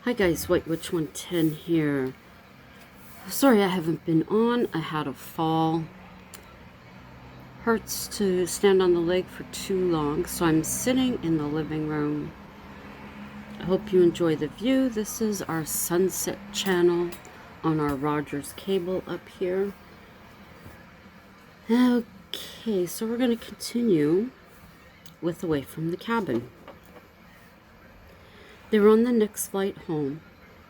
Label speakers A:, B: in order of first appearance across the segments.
A: Hi guys, White Witch 110 here. Sorry I haven't been on. I had a fall. Hurts to stand on the leg for too long, so I'm sitting in the living room. I hope you enjoy the view. This is our sunset channel on our Rogers cable up here. Okay, so we're going to continue with Away from the Cabin. They were on the next flight home,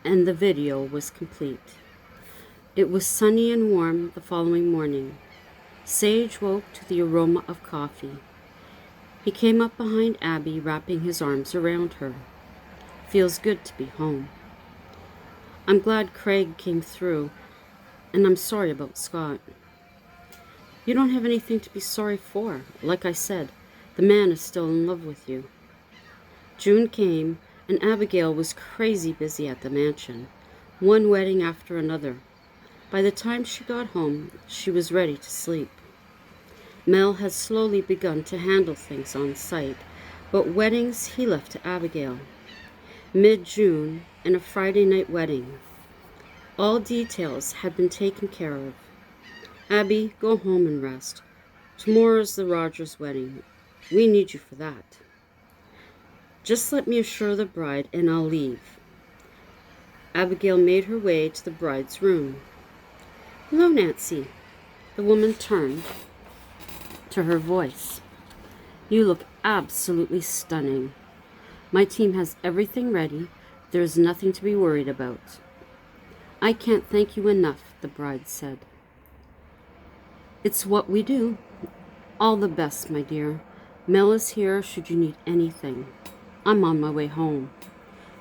A: and the video was complete. It was sunny and warm the following morning. Sage woke to the aroma of coffee. He came up behind Abby, wrapping his arms around her. Feels good to be home. I'm glad Craig came through, and I'm sorry about Scott. You don't have anything to be sorry for. Like I said, the man is still in love with you. June came, and Abigail was crazy busy at the mansion, one wedding after another. By the time she got home, she was ready to sleep. Mel had slowly begun to handle things on site, but weddings he left to Abigail. Mid-June, and a Friday night wedding. All details had been taken care of. Abby, go home and rest. Tomorrow's the Rogers wedding. We need you for that. Just let me assure the bride and I'll leave. Abigail made her way to the bride's room. Hello, Nancy. The woman turned to her voice. You look absolutely stunning. My team has everything ready. There is nothing to be worried about. I can't thank you enough, the bride said. It's what we do. All the best, my dear. Mel is here should you need anything. I'm on my way home.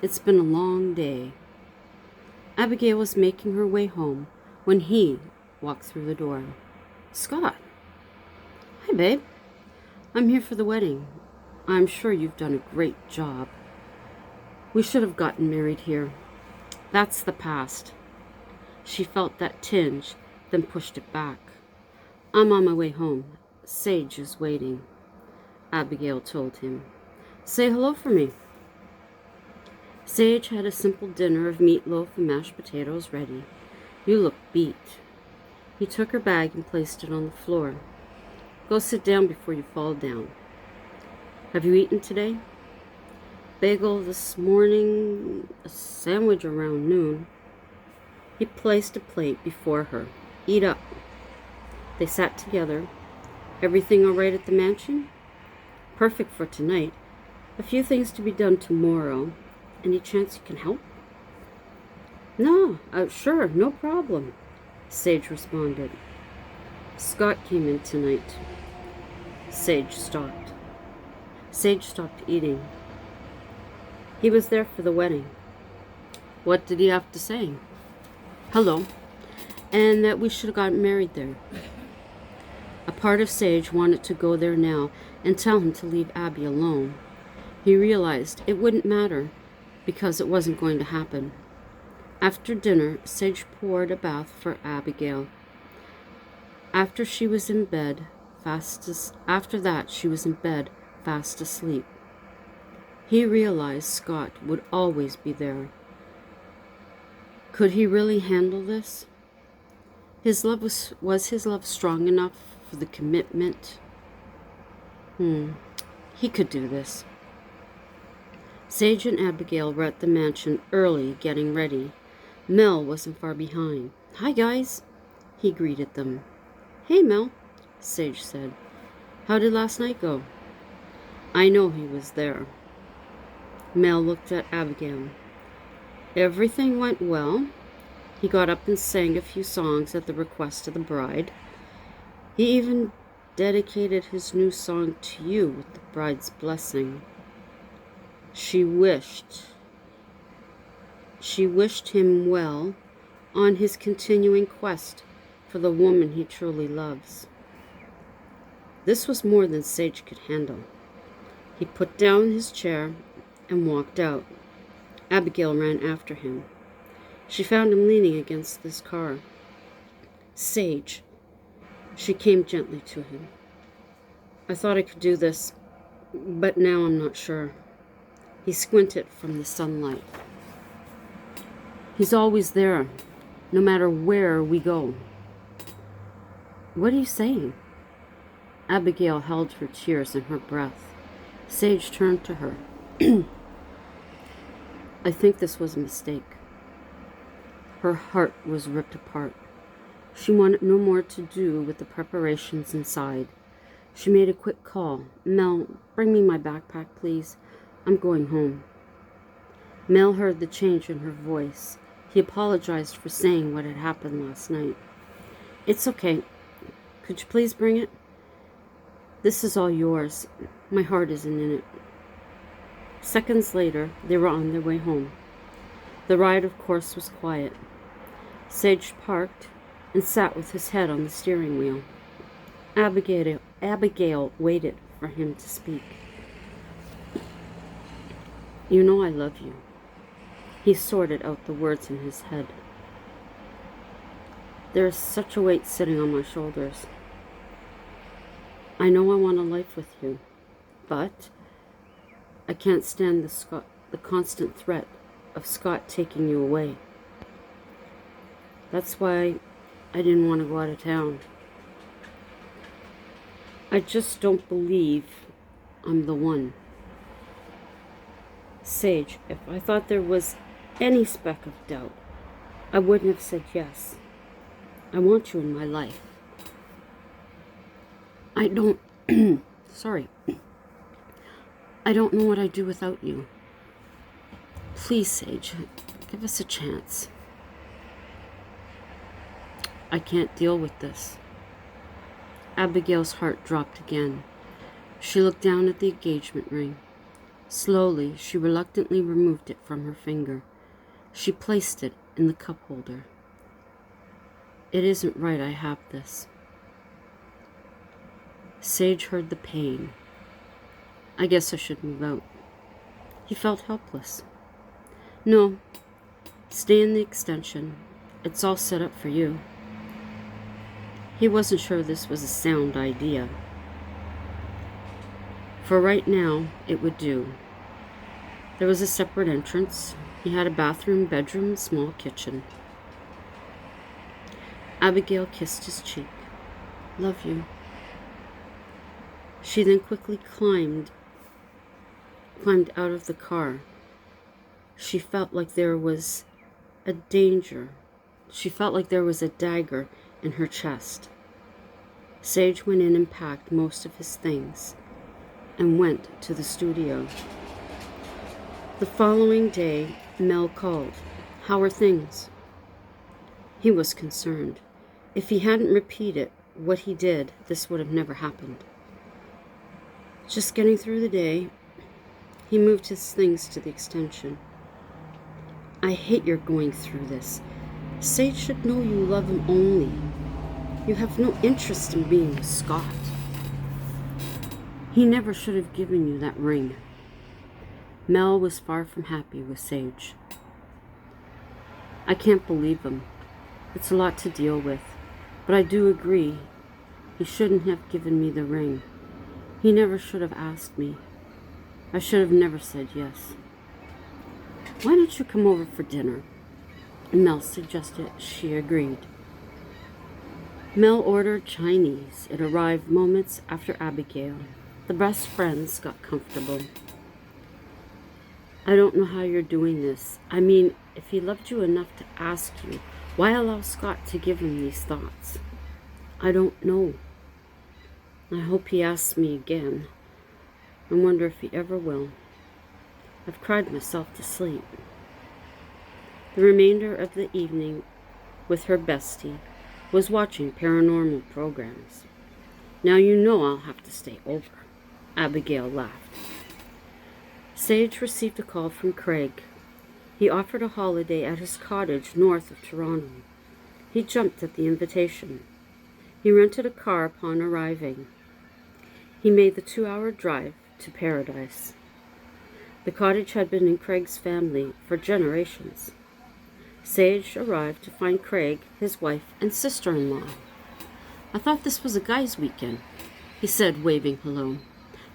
A: It's been a long day. Abigail was making her way home when he walked through the door. Scott. Hi, babe. I'm here for the wedding. I'm sure you've done a great job. We should have gotten married here. That's the past. She felt that tinge, then pushed it back. I'm on my way home. Sage is waiting, Abigail told him. Say hello for me. Sage had a simple dinner of meatloaf and mashed potatoes ready. You look beat. He took her bag and placed it on the floor. Go sit down before you fall down. Have you eaten today? Bagel this morning, a sandwich around noon. He placed a plate before her. Eat up. They sat together. Everything all right at the mansion? Perfect for tonight. A few things to be done tomorrow. Any chance you can help? No, sure, no problem, Sage responded. Scott came in tonight. Sage stopped. Sage stopped eating. He was there for the wedding. What did he have to say? Hello, and that we should have gotten married there. A part of Sage wanted to go there now and tell him to leave Abby alone. He realized it wouldn't matter because it wasn't going to happen. After dinner, Sage poured a bath for Abigail. After that, she was in bed, fast asleep. He realized Scott would always be there. Could he really handle this? His love was his love strong enough for the commitment? He could do this. Sage and Abigail were at the mansion early, getting ready. Mel wasn't far behind. Hi, guys, he greeted them. Hey, Mel, Sage said. How did last night go? I know he was there. Mel looked at Abigail. Everything went well. He got up and sang a few songs at the request of the bride. He even dedicated his new song to you with the bride's blessing. She wished him well on his continuing quest for the woman he truly loves. This was more than Sage could handle. He put down his chair and walked out. Abigail ran after him. She found him leaning against this car. Sage. She came gently to him. I thought I could do this, but now I'm not sure. He squinted from the sunlight. He's always there, no matter where we go. What are you saying? Abigail held her tears in her breath. Sage turned to her. I think this was a mistake. Her heart was ripped apart. She wanted no more to do with the preparations inside. She made a quick call. Mel, bring me my backpack, please. I'm going home. Mel heard the change in her voice. He apologized for saying what had happened last night. It's okay. Could you please bring it? This is all yours. My heart isn't in it. Seconds later, they were on their way home. The ride, of course, was quiet. Sage parked and sat with his head on the steering wheel. Abigail waited for him to speak. You know I love you. He sorted out the words in his head. There is such a weight sitting on my shoulders. I know I want a life with you, but I can't stand the constant threat of Scott taking you away. That's why I didn't want to go out of town. I just don't believe I'm the one. Sage, if I thought there was any speck of doubt, I wouldn't have said yes. I want you in my life. I don't I don't know what I'd do without you. Please, Sage, give us a chance. I can't deal with this. Abigail's heart dropped again. She looked down at the engagement ring. Slowly, she reluctantly removed it from her finger. She placed it in the cup holder. It isn't right I have this. Sage heard the pain. I guess I should move out. He felt helpless. No, stay in the extension. It's all set up for you. He wasn't sure this was a sound idea. For right now, it would do. There was a separate entrance. He had a bathroom, bedroom, small kitchen. Abigail kissed his cheek. Love you. She then quickly climbed out of the car. She felt like there was a danger. She felt like there was a dagger in her chest. Sage went in and packed most of his things and went to the studio. The following day, Mel called. How are things? He was concerned. If he hadn't repeated what he did, this would have never happened. Just getting through the day, he moved his things to the extension. I hate you're going through this. Sage should know you love him only. You have no interest in being with Scott. He never should have given you that ring. Mel was far from happy with Sage. I can't believe him. It's a lot to deal with, but I do agree he shouldn't have given me the ring. He never should have asked me. I should have never said yes. Why don't you come over for dinner? Mel suggested. She agreed. Mel ordered Chinese. It arrived moments after Abigail. The best friends got comfortable. I don't know how you're doing this. I mean, if he loved you enough to ask you, why allow Scott to give him these thoughts? I don't know. I hope he asks me again. I wonder if he ever will. I've cried myself to sleep. The remainder of the evening with her bestie was watching paranormal programs. Now you know I'll have to stay over. Abigail laughed. Sage received a call from Craig. He offered a holiday at his cottage north of Toronto. He jumped at the invitation. He rented a car upon arriving. He made the 2-hour drive to Paradise. The cottage had been in Craig's family for generations. Sage arrived to find Craig, his wife, and sister-in-law. I thought this was a guy's weekend, he said, waving hello.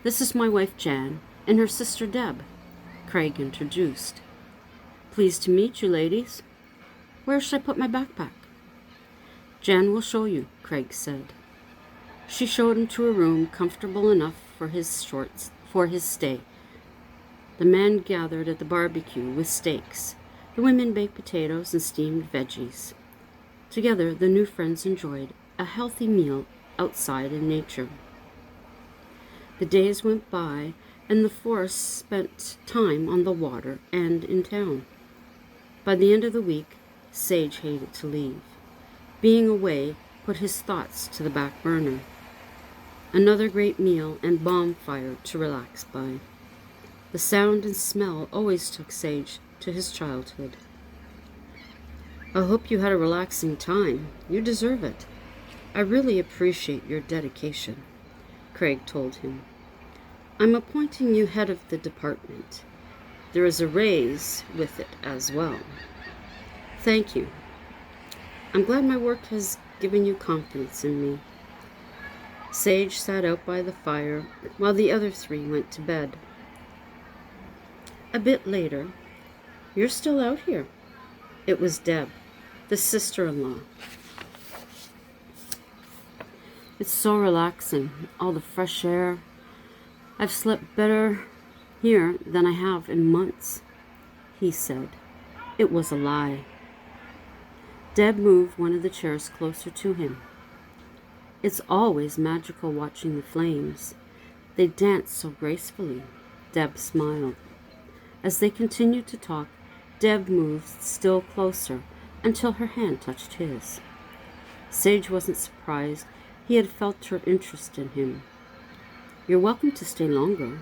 A: This is my wife, Jan, and her sister, Deb. Craig introduced. Pleased to meet you, ladies. Where should I put my backpack? Jan will show you, Craig said. She showed him to a room comfortable enough for his stay. The men gathered at the barbecue with steaks. The women baked potatoes and steamed veggies. Together, the new friends enjoyed a healthy meal outside in nature. The days went by, and the four spent time on the water and in town. By the end of the week, Sage hated to leave. Being away put his thoughts to the back burner. Another great meal and bonfire to relax by. The sound and smell always took Sage to his childhood. I hope you had a relaxing time. You deserve it. I really appreciate your dedication, Craig told him. I'm appointing you head of the department. There is a raise with it as well. Thank you. I'm glad my work has given you confidence in me. Sage sat out by the fire while the other three went to bed. A bit later, you're still out here. It was Deb, the sister-in-law. It's so relaxing, all the fresh air. I've slept better here than I have in months, he said. It was a lie. Deb moved one of the chairs closer to him. It's always magical watching the flames. They dance so gracefully. Deb smiled. As they continued to talk, Deb moved still closer until her hand touched his. Sage wasn't surprised. He had felt her interest in him. You're welcome to stay longer.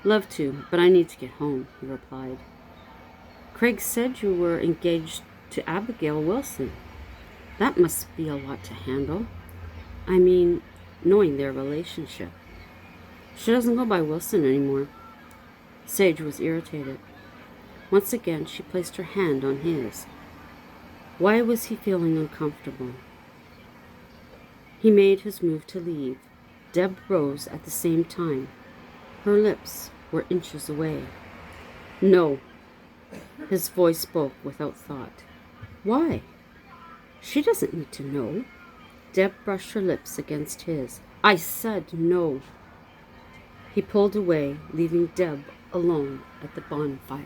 A: Love to, but I need to get home, he replied. Craig said you were engaged to Abigail Wilson. That must be a lot to handle. I mean, knowing their relationship. She doesn't go by Wilson anymore. Sage was irritated. Once again, she placed her hand on his. Why was he feeling uncomfortable? He made his move to leave. Deb rose at the same time. Her lips were inches away. No. His voice spoke without thought. Why? She doesn't need to know. Deb brushed her lips against his. I said no. He pulled away, leaving Deb alone at the bonfire.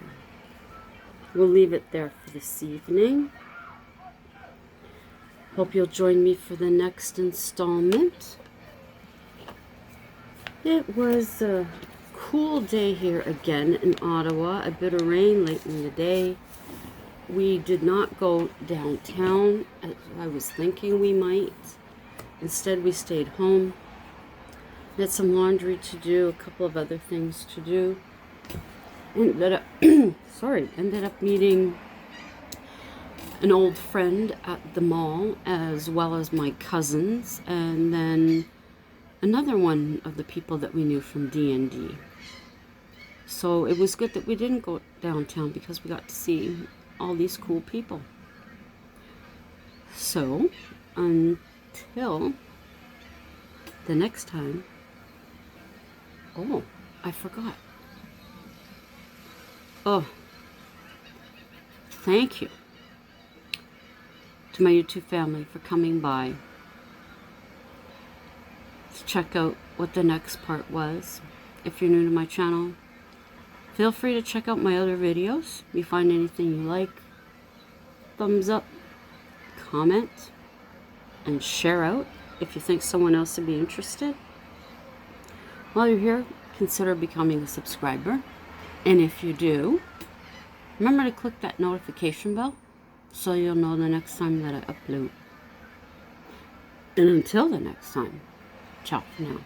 A: We'll leave it there for this evening. Hope you'll join me for the next installment. It was a cool day here again in Ottawa. A bit of rain late in the day. We did not go downtown as I was thinking we might. Instead, we stayed home. We had some laundry to do, a couple of other things to do. Ended up meeting an old friend at the mall, as well as my cousins, and then another one of the people that we knew from D&D. So it was good that we didn't go downtown because we got to see all these cool people. So, until the next time. Oh, I forgot. Oh, thank you to my YouTube family for coming by to check out what the next part was. If you're new to my channel, feel free to check out my other videos. If you find anything you like, thumbs up, comment, and share out if you think someone else would be interested. While you're here, consider becoming a subscriber. And if you do, remember to click that notification bell so you'll know the next time that I upload. And until the next time, ciao for now.